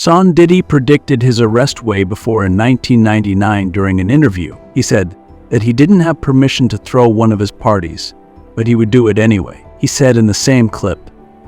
Sean Diddy predicted his arrest way before in 1999 during an interview. He said that he didn't have permission to throw one of his parties, but he would do it anyway. He said in the same clip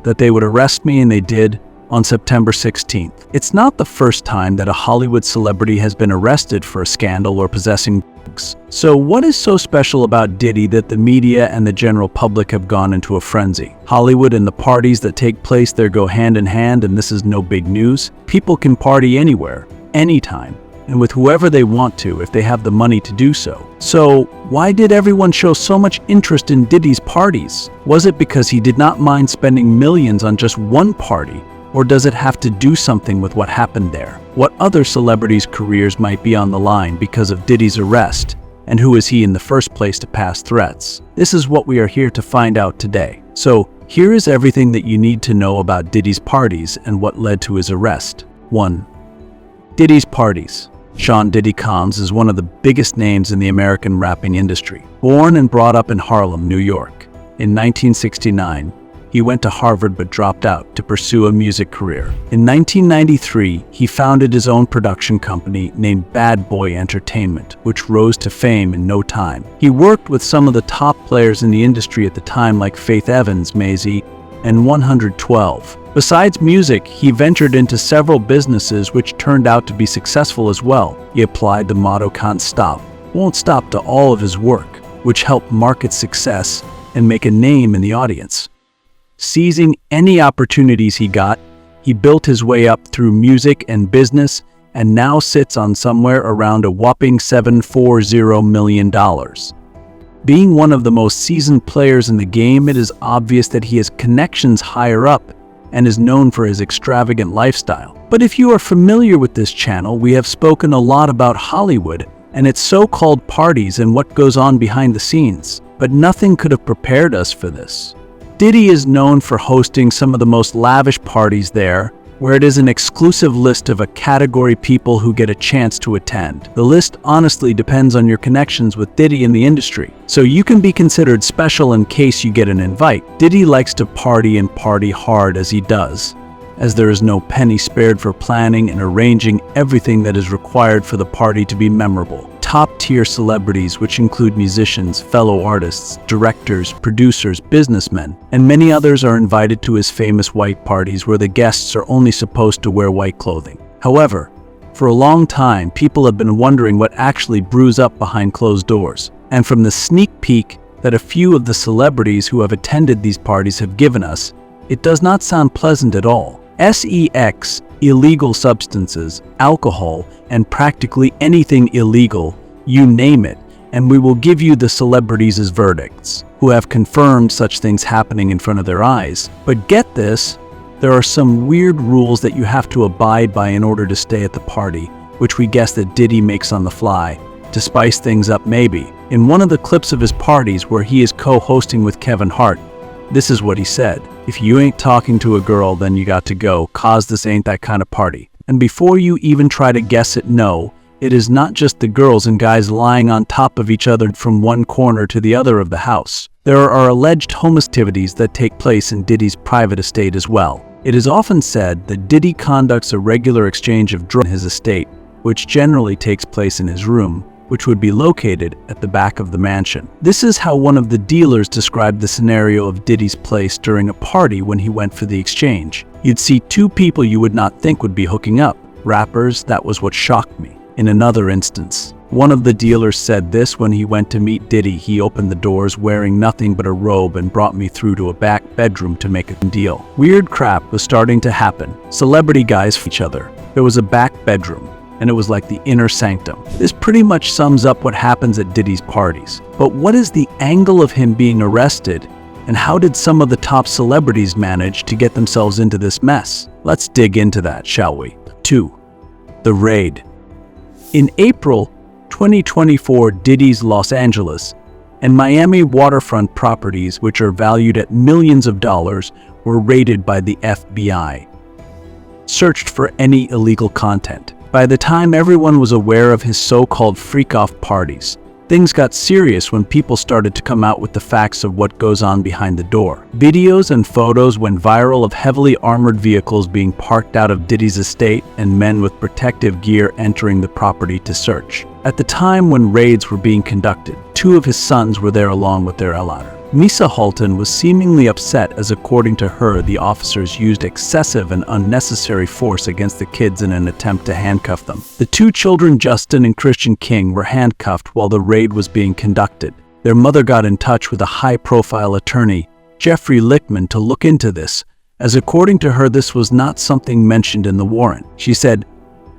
that they would arrest me, and they did, on September 16th. It's not the first time that a Hollywood celebrity has been arrested for a scandal or possessing drugs. So what is so special about Diddy that the media and the general public have gone into a frenzy? Hollywood and the parties that take place there go hand in hand, and this is no big news. People can party anywhere, anytime, and with whoever they want to if they have the money to do so. So why did everyone show so much interest in Diddy's parties? Was it because he did not mind spending millions on just one party? Or does it have to do something with what happened there? What other celebrities' careers might be on the line because of Diddy's arrest? And who is he in the first place to pass threats? This is what we are here to find out today. So here is everything that you need to know about Diddy's parties and what led to his arrest. 1. Diddy's parties. Sean Diddy Combs is one of the biggest names in the American rapping industry. Born and brought up in Harlem, New York. In 1969, he went to Harvard but dropped out to pursue a music career. In 1993, he founded his own production company named Bad Boy Entertainment, which rose to fame in no time. He worked with some of the top players in the industry at the time like Faith Evans, Maisie, and 112. Besides music, he ventured into several businesses which turned out to be successful as well. He applied the motto "Can't Stop, Won't Stop" to all of his work, which helped market success and make a name in the audience. Seizing any opportunities he got, he built his way up through music and business and now sits on somewhere around a whopping $740 million. Being one of the most seasoned players in the game, it is obvious that he has connections higher up and is known for his extravagant lifestyle. But if you are familiar with this channel, we have spoken a lot about Hollywood and its so-called parties and what goes on behind the scenes. But nothing could have prepared us for this. Diddy is known for hosting some of the most lavish parties there, where it is an exclusive list of a category people who get a chance to attend. The list honestly depends on your connections with Diddy in the industry, so you can be considered special in case you get an invite. Diddy likes to party and party hard as he does, as there is no penny spared for planning and arranging everything that is required for the party to be memorable. Top-tier celebrities, which include musicians, fellow artists, directors, producers, businessmen, and many others are invited to his famous white parties where the guests are only supposed to wear white clothing. However, for a long time, people have been wondering what actually brews up behind closed doors. And from the sneak peek that a few of the celebrities who have attended these parties have given us, it does not sound pleasant at all. Sex, illegal substances, alcohol, and practically anything illegal, you name it, and we will give you the celebrities' verdicts, who have confirmed such things happening in front of their eyes. But get this, there are some weird rules that you have to abide by in order to stay at the party, which we guess that Diddy makes on the fly, to spice things up maybe. In one of the clips of his parties where he is co-hosting with Kevin Hart, this is what he said: "If you ain't talking to a girl, then you got to go, cause this ain't that kind of party." And before you even try to guess it, no, it is not just the girls and guys lying on top of each other from one corner to the other of the house. There are alleged homicides that take place in Diddy's private estate as well. It is often said that Diddy conducts a regular exchange of drugs in his estate, which generally takes place in his room, which would be located at the back of the mansion. This is how one of the dealers described the scenario of Diddy's place during a party when he went for the exchange. You'd see two people you would not think would be hooking up. Rappers, that was what shocked me. In another instance, one of the dealers said this: when he went to meet Diddy, he opened the doors wearing nothing but a robe and brought me through to a back bedroom to make a deal. Weird crap was starting to happen. Celebrity guys for each other. There was a back bedroom, and it was like the inner sanctum. This pretty much sums up what happens at Diddy's parties. But what is the angle of him being arrested, and how did some of the top celebrities manage to get themselves into this mess? Let's dig into that, shall we? 2. The raid. In April 2024, Diddy's Los Angeles and Miami waterfront properties, which are valued at millions of dollars, were raided by the FBI, searched for any illegal content. By the time everyone was aware of his so-called freak-off parties, things got serious when people started to come out with the facts of what goes on behind the door. Videos and photos went viral of heavily armored vehicles being parked out of Diddy's estate and men with protective gear entering the property to search. At the time when raids were being conducted, 2 of his sons were there along with their elder. Misa Halton was seemingly upset as, according to her, the officers used excessive and unnecessary force against the kids in an attempt to handcuff them. The 2 children, Justin and Christian King, were handcuffed while the raid was being conducted. Their mother got in touch with a high-profile attorney, Jeffrey Lichtman, to look into this, as according to her, this was not something mentioned in the warrant. She said,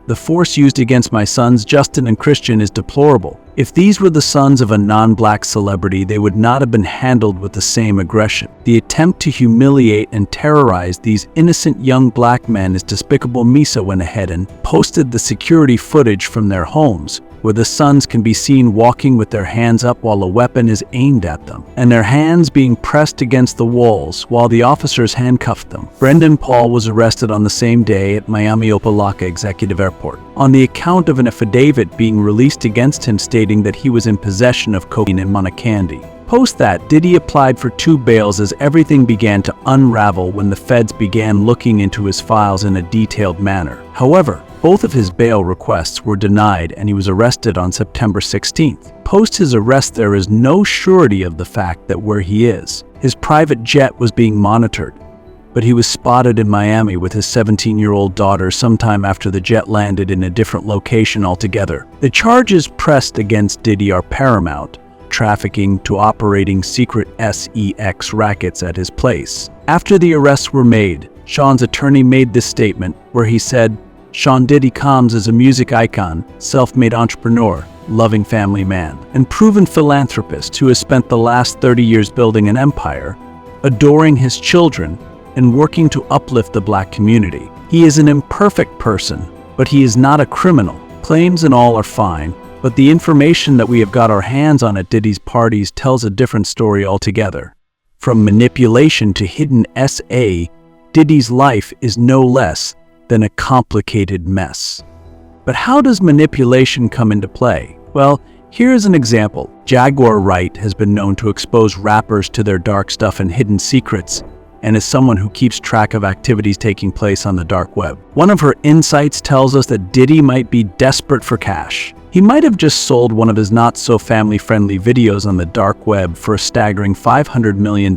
"The force used against my sons, Justin and Christian, is deplorable. If these were the sons of a non-black celebrity, they would not have been handled with the same aggression. The attempt to humiliate and terrorize these innocent young black men is despicable." Misa went ahead and posted the security footage from their homes, where the sons can be seen walking with their hands up while a weapon is aimed at them, and their hands being pressed against the walls while the officers handcuffed them. Brendan Paul was arrested on the same day at Miami Opa-locka Executive Airport on the account of an affidavit being released against him stating that he was in possession of cocaine and candy. Post that, Diddy applied for 2 bails as everything began to unravel when the feds began looking into his files in a detailed manner. However, both of his bail requests were denied and he was arrested on September 16th. Post his arrest, there is no surety of the fact that where he is. His private jet was being monitored, but he was spotted in Miami with his 17-year-old daughter sometime after the jet landed in a different location altogether. The charges pressed against Diddy are paramount: trafficking to operating secret sex rackets at his place. After the arrests were made, Sean's attorney made this statement where he said, "Sean Diddy Combs is a music icon, self-made entrepreneur, loving family man, and proven philanthropist who has spent the last 30 years building an empire, adoring his children, and working to uplift the black community. He is an imperfect person, but he is not a criminal. Claims and all are fine, but the information that we have got our hands on at Diddy's parties tells a different story altogether. From manipulation to hidden SA, Diddy's life is no less than a complicated mess." But how does manipulation come into play? Well, here is an example. Jaguar Wright has been known to expose rappers to their dark stuff and hidden secrets, and is someone who keeps track of activities taking place on the dark web. One of her insights tells us that Diddy might be desperate for cash. He might have just sold one of his not-so-family-friendly videos on the dark web for a staggering $500 million.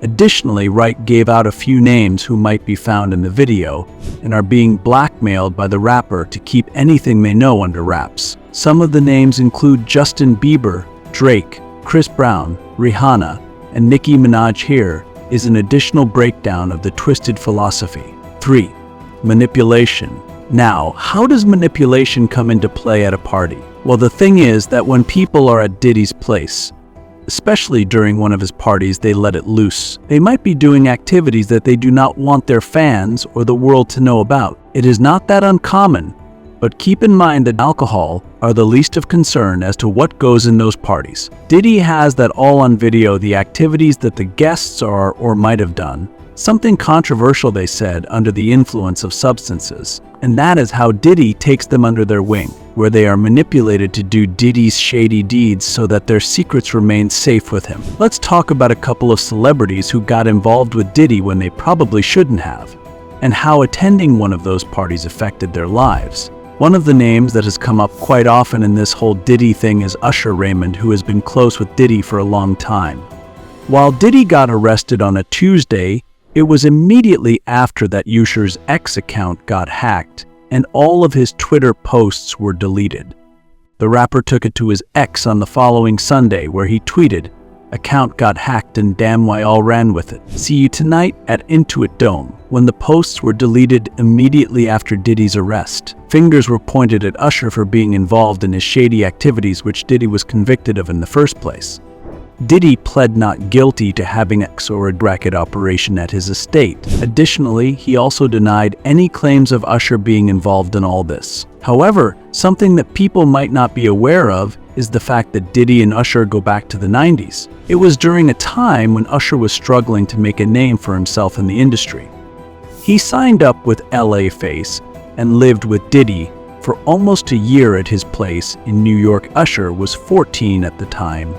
Additionally, Wright gave out a few names who might be found in the video and are being blackmailed by the rapper to keep anything they know under wraps. Some of the names include Justin Bieber, Drake, Chris Brown, Rihanna, and Nicki Minaj. Here is an additional breakdown of the twisted philosophy. 3. Manipulation. Now, how does manipulation come into play at a party? Well, the thing is that when people are at Diddy's place, especially during one of his parties, they let it loose. They might be doing activities that they do not want their fans or the world to know about. It is not that uncommon, but keep in mind that alcohol are the least of concern as to what goes in those parties. Diddy has that all on video, the activities that the guests are or might have done. Something controversial, they said, under the influence of substances. And that is how Diddy takes them under their wing, where they are manipulated to do Diddy's shady deeds so that their secrets remain safe with him. Let's talk about a couple of celebrities who got involved with Diddy when they probably shouldn't have, and how attending one of those parties affected their lives. One of the names that has come up quite often in this whole Diddy thing is Usher Raymond, who has been close with Diddy for a long time. While Diddy got arrested on a Tuesday, it was immediately after that Usher's X account got hacked and all of his Twitter posts were deleted. The rapper took it to his X on the following Sunday, where he tweeted, "Account got hacked and damn why all ran with it. See you tonight at Intuit Dome." When the posts were deleted immediately after Diddy's arrest, fingers were pointed at Usher for being involved in his shady activities, which Diddy was convicted of in the first place. Diddy pled not guilty to having X or a racket operation at his estate. Additionally, he also denied any claims of Usher being involved in all this. However, something that people might not be aware of is the fact that Diddy and Usher go back to the 90s. It was during a time when Usher was struggling to make a name for himself in the industry. He signed up with LA Face and lived with Diddy For almost a year at his place in New York, Usher was 14 at the time.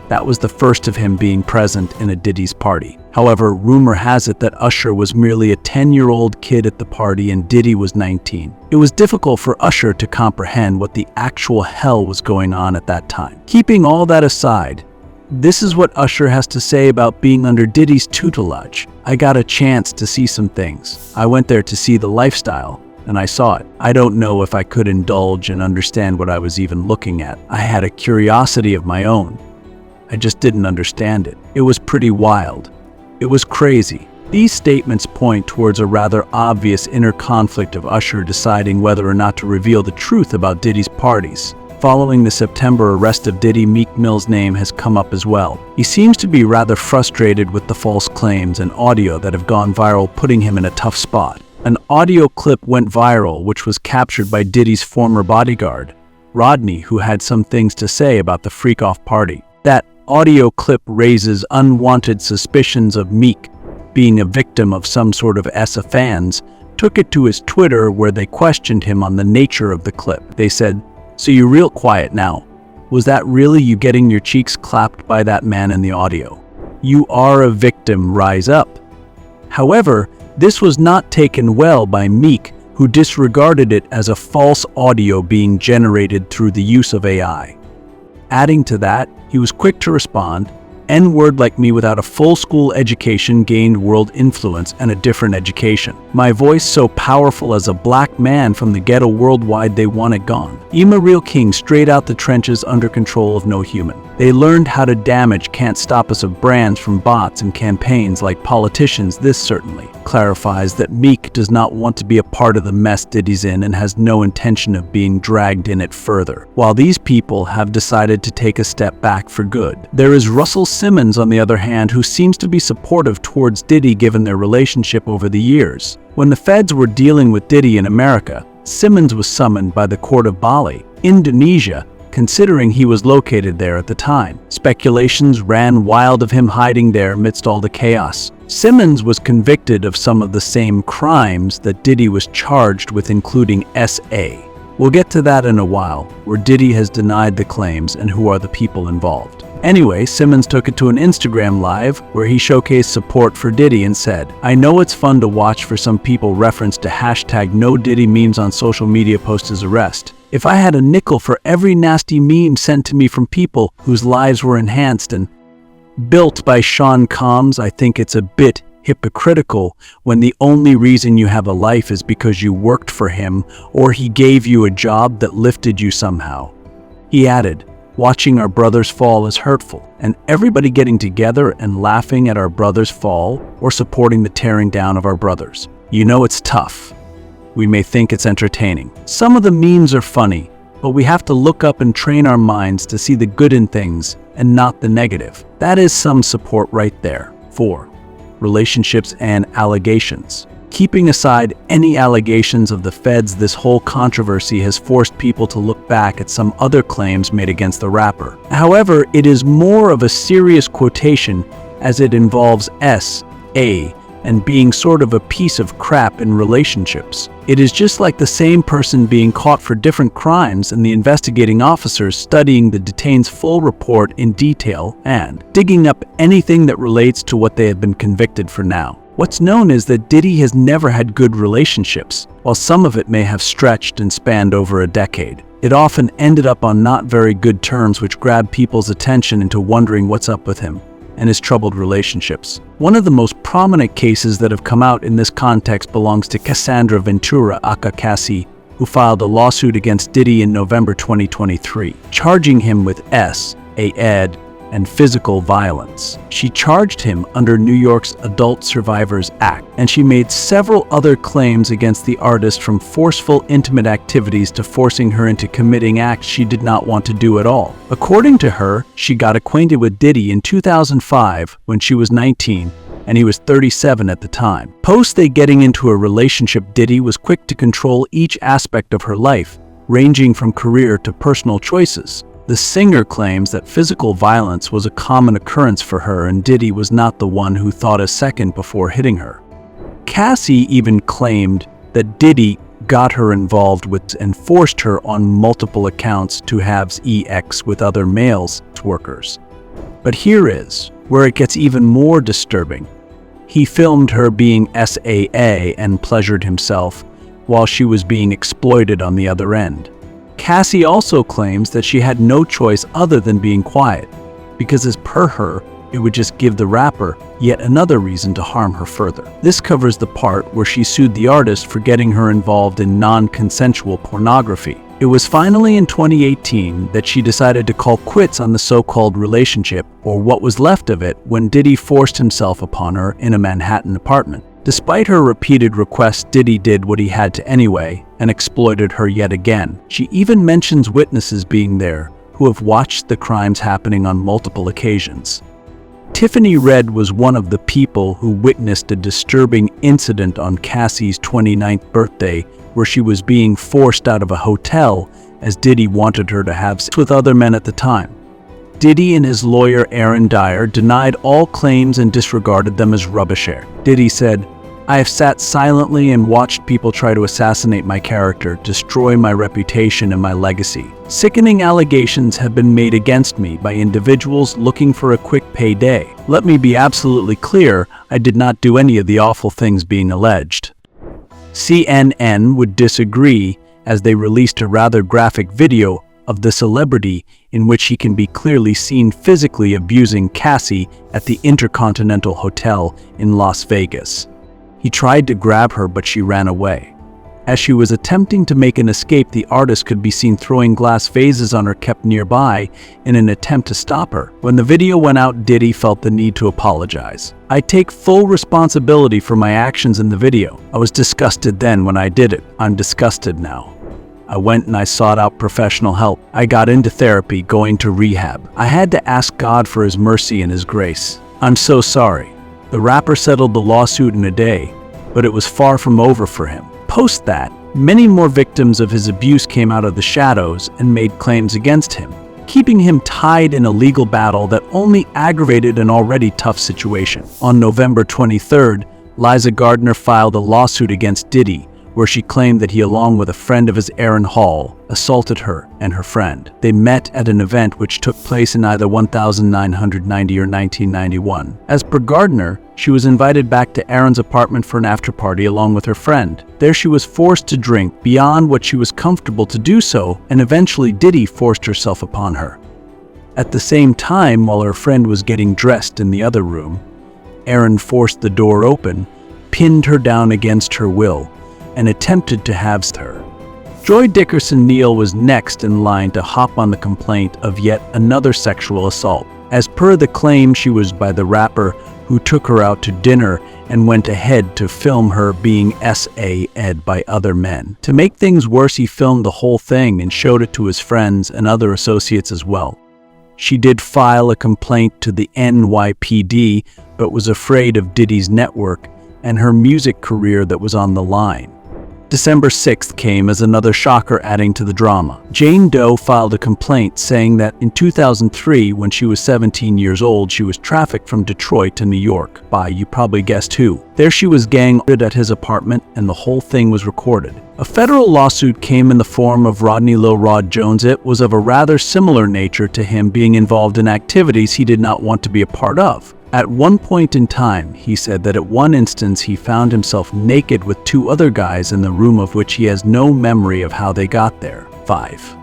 That was the first of him being present in a Diddy's party. However, rumor has it that Usher was merely a 10-year-old kid at the party and Diddy was 19. It was difficult for Usher to comprehend what the actual hell was going on at that time. Keeping all that aside, this is what Usher has to say about being under Diddy's tutelage. "I got a chance to see some things. I went there to see the lifestyle, and I saw it. I don't know if I could indulge and understand what I was even looking at. I had a curiosity of my own. I just didn't understand it. It was pretty wild. It was crazy." These statements point towards a rather obvious inner conflict of Usher deciding whether or not to reveal the truth about Diddy's parties. Following the September arrest of Diddy, Meek Mill's name has come up as well. He seems to be rather frustrated with the false claims and audio that have gone viral, putting him in a tough spot. An audio clip went viral which was captured by Diddy's former bodyguard, Rodney, who had some things to say about the freak-off party. That audio clip raises unwanted suspicions of Meek being a victim of some sort of fans took it to his Twitter where they questioned him on the nature of the clip. They said, "So you're real quiet now. Was that really you getting your cheeks clapped by that man in the audio? You are a victim, rise up." However, this was not taken well by Meek, who disregarded it as a false audio being generated through the use of AI. Adding to that, he was quick to respond, "N-word like me without a full school education gained world influence and a different education. My voice so powerful as a black man from the ghetto worldwide they want it gone. I'm a real king straight out the trenches under control of no human. They learned how to damage can't stop us of brands from bots and campaigns like politicians." This certainly clarifies that Meek does not want to be a part of the mess Diddy's in and has no intention of being dragged in it further. While these people have decided to take a step back for good, there is Russell Simmons, on the other hand, who seems to be supportive towards Diddy given their relationship over the years. When the feds were dealing with Diddy in America, Simmons was summoned by the court of Bali, Indonesia, considering he was located there at the time. Speculations ran wild of him hiding there amidst all the chaos. Simmons was convicted of some of the same crimes that Diddy was charged with, including SA. We'll get to that in a while, where Diddy has denied the claims and who are the people involved. Anyway, Simmons took it to an Instagram live where he showcased support for Diddy and said, "I know it's fun to watch for some people reference to hashtag no Diddy memes on social media post his arrest. If I had a nickel for every nasty meme sent to me from people whose lives were enhanced and built by Sean Combs, I think it's a bit hypocritical when the only reason you have a life is because you worked for him or he gave you a job that lifted you somehow." He added, "Watching our brothers fall is hurtful, and everybody getting together and laughing at our brothers fall or supporting the tearing down of our brothers. You know it's tough. We may think it's entertaining. Some of the memes are funny, but we have to look up and train our minds to see the good in things and not the negative." That is some support right there. 4. Relationships and allegations. Keeping aside any allegations of the feds, this whole controversy has forced people to look back at some other claims made against the rapper. However, it is more of a serious quotation as it involves S.A. and being sort of a piece of crap in relationships. It is just like the same person being caught for different crimes and the investigating officers studying the detained's full report in detail and digging up anything that relates to what they have been convicted for now. What's known is that Diddy has never had good relationships, while some of it may have stretched and spanned over a decade. It often ended up on not very good terms, which grabbed people's attention into wondering what's up with him and his troubled relationships. One of the most prominent cases that have come out in this context belongs to Cassandra Ventura, aka Cassie, who filed a lawsuit against Diddy in November 2023, charging him with S.A.ed and physical violence. She charged him under New York's Adult Survivors Act, and she made several other claims against the artist, from forceful intimate activities to forcing her into committing acts she did not want to do at all. According to her, she got acquainted with Diddy in 2005 when she was 19 and he was 37 at the time. Post they getting into a relationship, Diddy was quick to control each aspect of her life, ranging from career to personal choices. The singer claims that physical violence was a common occurrence for her and Diddy was not the one who thought a second before hitting her. Cassie even claimed that Diddy got her involved with and forced her on multiple accounts to have sex with other male workers. But here is where it gets even more disturbing. He filmed her being SAA and pleasured himself while she was being exploited on the other end. Cassie also claims that she had no choice other than being quiet, because as per her, it would just give the rapper yet another reason to harm her further. This covers the part where she sued the artist for getting her involved in non-consensual pornography. It was finally in 2018 that she decided to call quits on the so-called relationship, or what was left of it, when Diddy forced himself upon her in a Manhattan apartment. Despite her repeated requests, Diddy did what he had to anyway and exploited her yet again. She even mentions witnesses being there who have watched the crimes happening on multiple occasions. Tiffany Red was one of the people who witnessed a disturbing incident on Cassie's 29th birthday where she was being forced out of a hotel as Diddy wanted her to have sex with other men at the time. Diddy and his lawyer Aaron Dyer denied all claims and disregarded them as rubbish. Diddy said, "I have sat silently and watched people try to assassinate my character, destroy my reputation and my legacy. Sickening allegations have been made against me by individuals looking for a quick payday. Let me be absolutely clear, I did not do any of the awful things being alleged." CNN would disagree as they released a rather graphic video of the celebrity in which he can be clearly seen physically abusing Cassie at the Intercontinental Hotel in Las Vegas. He tried to grab her, but she ran away. As she was attempting to make an escape, the artist could be seen throwing glass vases on her kept nearby in an attempt to stop her. When the video went out, Diddy felt the need to apologize. "I take full responsibility for my actions in the video. I was disgusted then when I did it. I'm disgusted now. I went and I sought out professional help. I got into therapy, going to rehab. I had to ask God for His mercy and His grace. I'm so sorry." The rapper settled the lawsuit in a day, but it was far from over for him. Post that, many more victims of his abuse came out of the shadows and made claims against him, keeping him tied in a legal battle that only aggravated an already tough situation. On November 23rd, Liza Gardner filed a lawsuit against Diddy, where she claimed that he, along with a friend of his, Aaron Hall, assaulted her and her friend. They met at an event which took place in either 1990 or 1991. As per Gardner, she was invited back to Aaron's apartment for an after-party along with her friend. There she was forced to drink beyond what she was comfortable to do so, and eventually Diddy forced herself upon her. At the same time, while her friend was getting dressed in the other room, Aaron forced the door open, pinned her down against her will, and attempted to have her. Joy Dickerson Neal was next in line to hop on the complaint of yet another sexual assault. As per the claim, she was by the rapper who took her out to dinner and went ahead to film her being SA'd by other men. To make things worse, he filmed the whole thing and showed it to his friends and other associates as well. She did file a complaint to the NYPD, but was afraid of Diddy's network and her music career that was on the line. December 6th came as another shocker adding to the drama. Jane Doe filed a complaint saying that in 2003, when she was 17 years old, she was trafficked from Detroit to New York by, you probably guessed who. There she was gang-raped at his apartment, and the whole thing was recorded. A federal lawsuit came in the form of Rodney Lil Rod Jones. It was of a rather similar nature to him being involved in activities he did not want to be a part of. At one point in time, he said that at one instance he found himself naked with two other guys in the room of which he has no memory of how they got there. 5.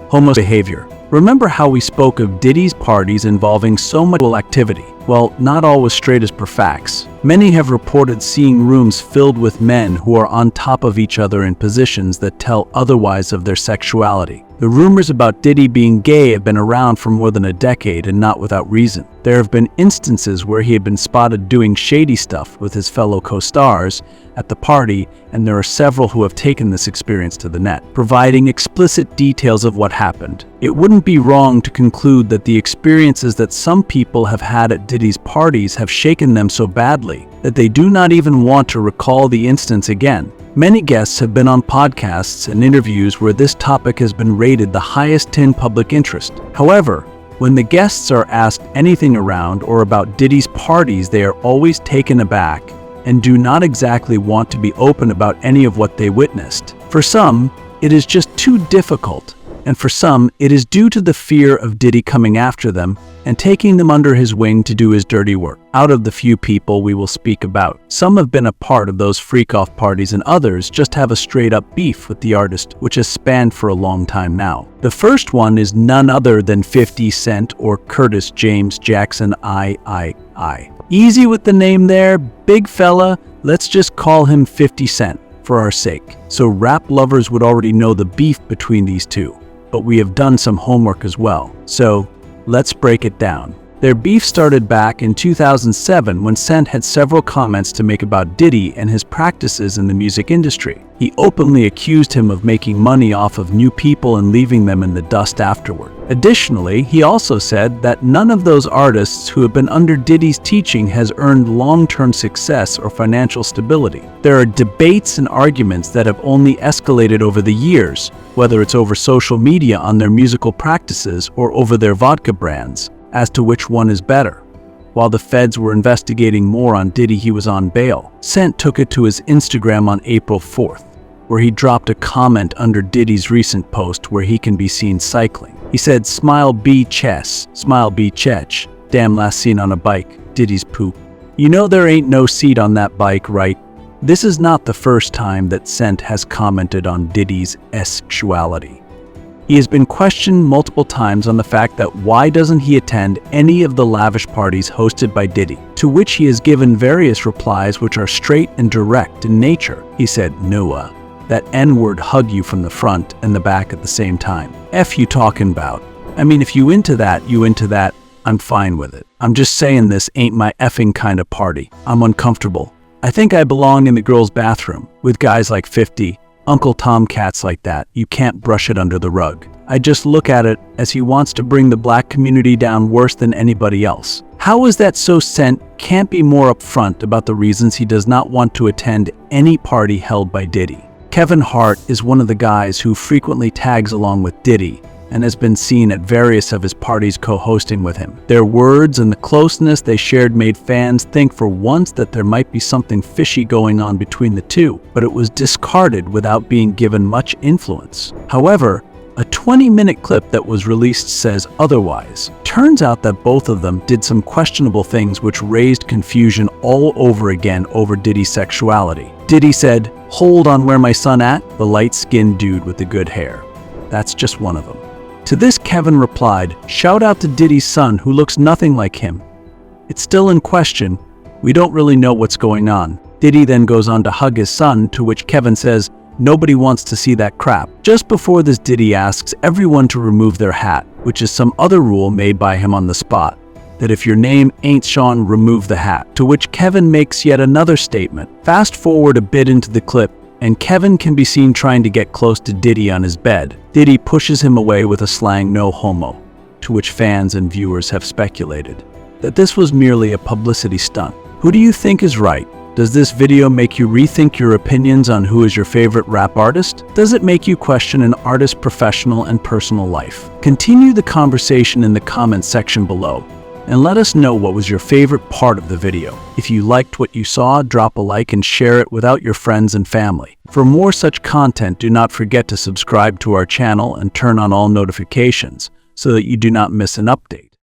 Homo behavior. Remember how we spoke of Diddy's parties involving so much activity? Well, not all was straight as per facts. Many have reported seeing rooms filled with men who are on top of each other in positions that tell otherwise of their sexuality. The rumors about Diddy being gay have been around for more than a decade, and not without reason. There have been instances where he had been spotted doing shady stuff with his fellow co-stars at the party, and there are several who have taken this experience to the net, providing explicit details of what happened. It wouldn't be wrong to conclude that the experiences that some people have had at Diddy's parties have shaken them so badly that they do not even want to recall the instance again. Many guests have been on podcasts and interviews where this topic has been rated the highest in public interest. However, when the guests are asked anything around or about Diddy's parties, they are always taken aback and do not exactly want to be open about any of what they witnessed. For some, it is just too difficult, and for some, it is due to the fear of Diddy coming after them and taking them under his wing to do his dirty work. Out of the few people we will speak about, some have been a part of those freak-off parties and others just have a straight-up beef with the artist, which has spanned for a long time now. The first one is none other than 50 Cent or Curtis James Jackson I. Easy with the name there, big fella, let's just call him 50 Cent for our sake. So rap lovers would already know the beef between these two, but we have done some homework as well. So let's break it down. Their beef started back in 2007 when Cent had several comments to make about Diddy and his practices in the music industry. He openly accused him of making money off of new people and leaving them in the dust afterward. Additionally, he also said that none of those artists who have been under Diddy's teaching has earned long-term success or financial stability. There are debates and arguments that have only escalated over the years, whether it's over social media on their musical practices or over their vodka brands, as to which one is better. While the feds were investigating more on Diddy, he was on bail. Cent took it to his Instagram on April 4th, where he dropped a comment under Diddy's recent post where he can be seen cycling. He said, "Smile be chess, smile be chech. Damn, last seen on a bike, Diddy's poop. You know there ain't no seat on that bike, right?" This is not the first time that Cent has commented on Diddy's sexuality. He has been questioned multiple times on the fact that why doesn't he attend any of the lavish parties hosted by Diddy, to which he has given various replies which are straight and direct in nature. He said, "Noah, that N-word hug you from the front and the back at the same time. F you talking about. I mean, if you into that, I'm fine with it. I'm just saying this ain't my effing kind of party. I'm uncomfortable. I think I belong in the girls' bathroom with guys like 50, Uncle Tom cats like that. You can't brush it under the rug. I just look at it as he wants to bring the black community down worse than anybody else. How is that so? Cent can't be more upfront about the reasons he does not want to attend any party held by Diddy. Kevin Hart is one of the guys who frequently tags along with Diddy and has been seen at various of his parties co-hosting with him. Their words and the closeness they shared made fans think for once that there might be something fishy going on between the two, but it was discarded without being given much influence. However, a 20-minute clip that was released says otherwise. Turns out that both of them did some questionable things which raised confusion all over again over Diddy's sexuality. Diddy said, "Hold on, where my son at?" The light-skinned dude with the good hair. That's just one of them. To this, Kevin replied, "Shout out to Diddy's son who looks nothing like him. It's still in question. We don't really know what's going on." Diddy then goes on to hug his son, to which Kevin says, "Nobody wants to see that crap." Just before this, Diddy asks everyone to remove their hat, which is some other rule made by him on the spot, that if your name ain't Sean, remove the hat, to which Kevin makes yet another statement. Fast forward a bit into the clip, and Kevin can be seen trying to get close to Diddy on his bed. Diddy pushes him away with a slang "no homo," to which fans and viewers have speculated that this was merely a publicity stunt. Who do you think is right? Does this video make you rethink your opinions on who is your favorite rap artist? Does it make you question an artist's professional and personal life? Continue the conversation in the comments section below, and let us know what was your favorite part of the video. If you liked what you saw, drop a like and share it without your friends and family. For more such content, do not forget to subscribe to our channel and turn on all notifications so that you do not miss an update.